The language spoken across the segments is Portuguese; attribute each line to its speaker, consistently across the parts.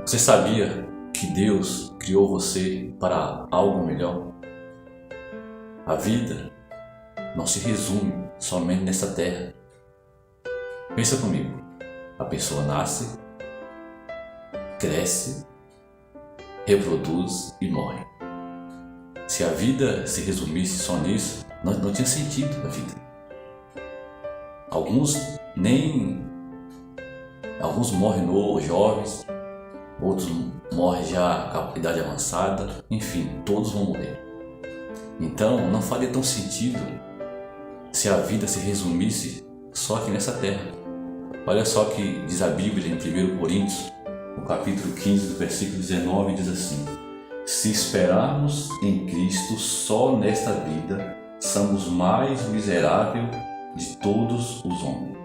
Speaker 1: Você sabia que Deus criou você para algo melhor? A vida não se resume somente nessa terra. Pensa comigo. A pessoa nasce, cresce, reproduz e morre. Se a vida se resumisse só nisso, não tinha sentido a vida. Alguns morrem jovens, outros morrem já com a idade avançada, enfim, todos vão morrer. Então não faria tão sentido se a vida se resumisse só aqui nessa terra. Olha só que diz a Bíblia em 1 Coríntios, no capítulo 15, do versículo 19, diz assim: se esperarmos em Cristo só nesta vida, somos mais miseráveis de todos os homens.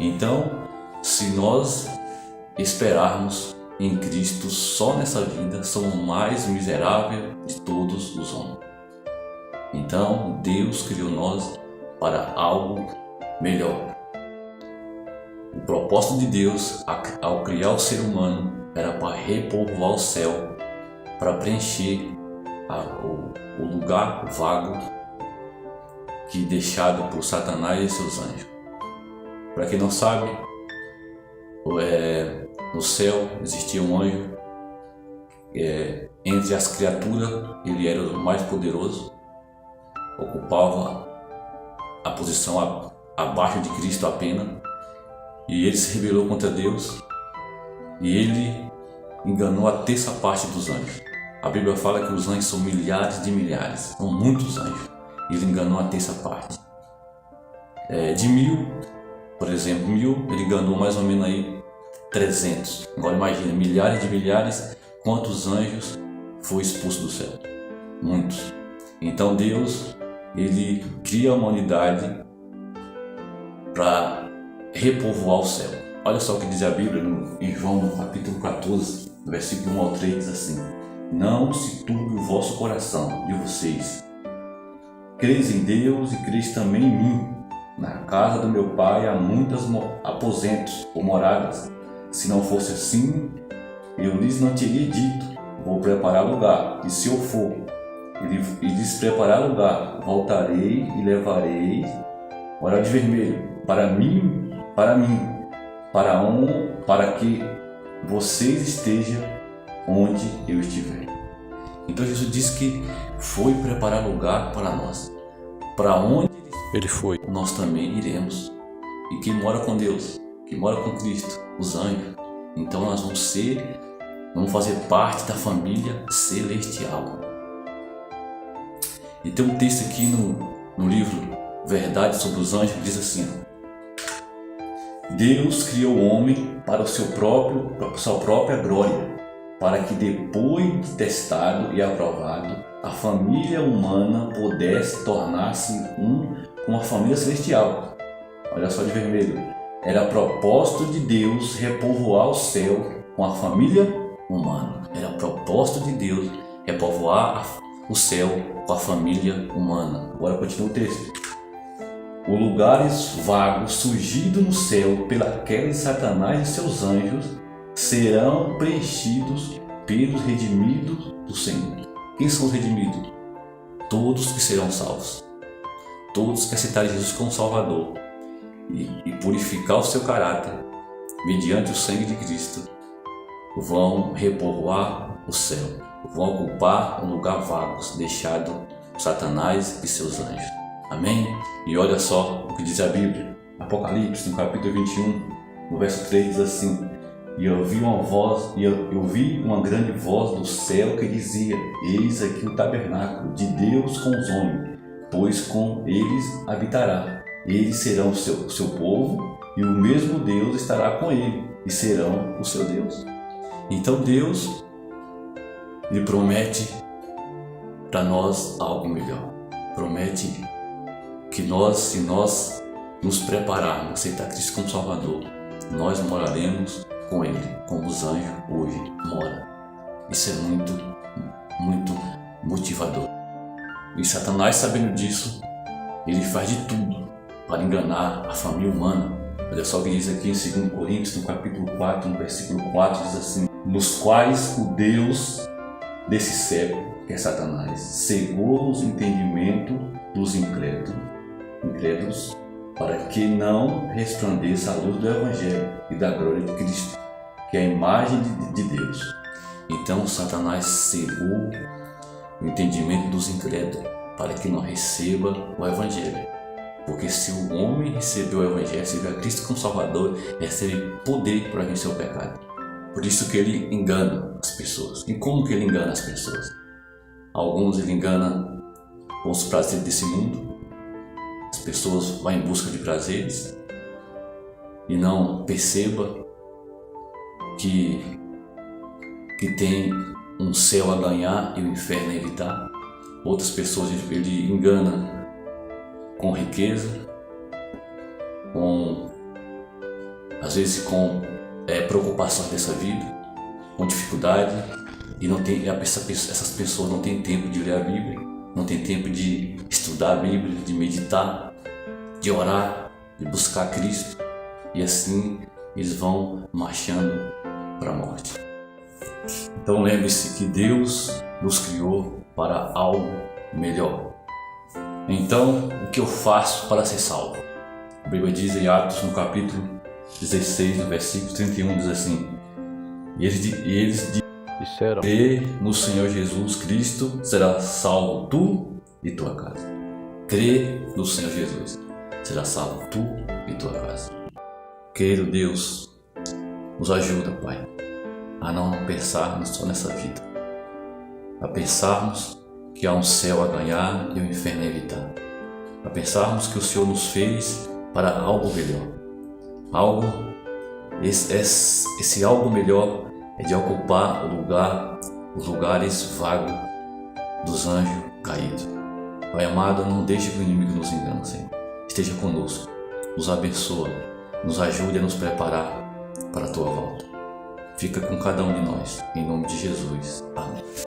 Speaker 1: Então, se nós esperarmos em Cristo só nessa vida, somos mais miseráveis de todos os homens. Então, Deus criou nós para algo melhor. O propósito de Deus ao criar o ser humano era para repovoar o céu, para preencher o lugar vago que deixado por Satanás e seus anjos. Para quem não sabe, no céu existia um anjo, entre as criaturas ele era o mais poderoso, ocupava a posição abaixo de Cristo apenas, e ele se rebelou contra Deus e ele enganou a terça parte dos anjos. A Bíblia fala que os anjos são milhares de milhares, são muitos anjos. Ele enganou a terça parte. De 1000, por exemplo, 1000, ele enganou mais ou menos aí 300. Agora imagina, milhares de milhares, quantos anjos foi expulso do céu? Muitos. Então Deus, ele cria a humanidade para repovoar o céu. Olha só o que diz a Bíblia em João, no capítulo 14, versículo 1 ao 3, diz assim: não se turbe o vosso coração de vocês. Creis em Deus e creis também em mim. Na casa do meu Pai há muitos aposentos ou moradas. Se não fosse assim, eu lhes não teria dito: vou preparar lugar, e se eu for e lhes preparar lugar, voltarei e levarei, olha de vermelho, para que vocês estejam onde eu estiver. Então Jesus disse que foi preparar lugar para nós. Para onde ele foi, nós também iremos. E quem mora com Deus, quem mora com Cristo, os anjos, então nós vamos fazer parte da família celestial. E tem um texto aqui no livro Verdade sobre os Anjos, que diz assim: Deus criou o homem para sua própria glória, para que depois de testado e aprovado, a família humana pudesse tornar-se com a família celestial. Olha só de vermelho. Era propósito de Deus repovoar o céu com a família humana. Era propósito de Deus repovoar o céu com a família humana. Agora continua o texto. Os lugares vagos surgidos no céu pela queda de Satanás e seus anjos serão preenchidos pelos redimidos do Senhor. Quem são os redimidos? Todos que serão salvos. Todos que aceitarem Jesus como Salvador e purificar o seu caráter mediante o sangue de Cristo, vão repovoar o céu, vão ocupar um lugar vago deixado por Satanás e seus anjos. Amém? E olha só o que diz a Bíblia, Apocalipse, no capítulo 21, no verso 3, diz assim: E eu vi uma grande voz do céu que dizia: Eis aqui o tabernáculo de Deus com os homens, pois com eles habitará. Eles serão o seu povo, e o mesmo Deus estará com ele, e serão o seu Deus. Então Deus lhe promete para nós algo melhor. Promete que se nós nos prepararmos, aceitar Cristo como Salvador, nós moraremos com Ele, como os anjos hoje moram. Isso é muito, muito motivador. E Satanás, sabendo disso, ele faz de tudo para enganar a família humana. Olha só o que diz aqui em 2 Coríntios, no capítulo 4, no versículo 4, diz assim: nos quais o Deus desse século, que é Satanás, cegou os entendimentos dos incrédulos, para que não resplandeça a luz do Evangelho e da glória de Cristo, que é a imagem de Deus. Então Satanás cegou o entendimento dos incrédulos, para que não receba o Evangelho. Porque se o homem receber o Evangelho, receber a Cristo como Salvador, recebe poder para vencer o pecado. Por isso que ele engana as pessoas. E como que ele engana as pessoas? Alguns ele engana com os prazeres desse mundo. As pessoas vão em busca de prazeres e não perceba que tem um céu a ganhar e um inferno a evitar. Outras pessoas ele engana com riqueza, às vezes com preocupações dessa vida, com dificuldade, e essas pessoas não têm tempo de ler a Bíblia, não têm tempo de estudar a Bíblia, de meditar, de orar, de buscar Cristo, e assim eles vão marchando para a morte. Então lembre-se que Deus nos criou para algo melhor. Então, o que eu faço para ser salvo? A Bíblia diz em Atos, no capítulo 16, no versículo 31, diz assim: E eles disseram: crê no Senhor Jesus Cristo, será salvo tu e tua casa. Crê no Senhor Jesus, será salvo tu e tua casa. Querido Deus, nos ajuda, Pai, a não pensarmos só nessa vida, a pensarmos que há um céu a ganhar e um inferno a evitar, a pensarmos que o Senhor nos fez para algo melhor. Esse algo melhor é de ocupar os lugares vagos dos anjos caídos. Pai amado, não deixe que o inimigo nos engane, Senhor. Esteja conosco, nos abençoa, nos ajude a nos preparar para a Tua volta. Fica com cada um de nós, em nome de Jesus. Amém.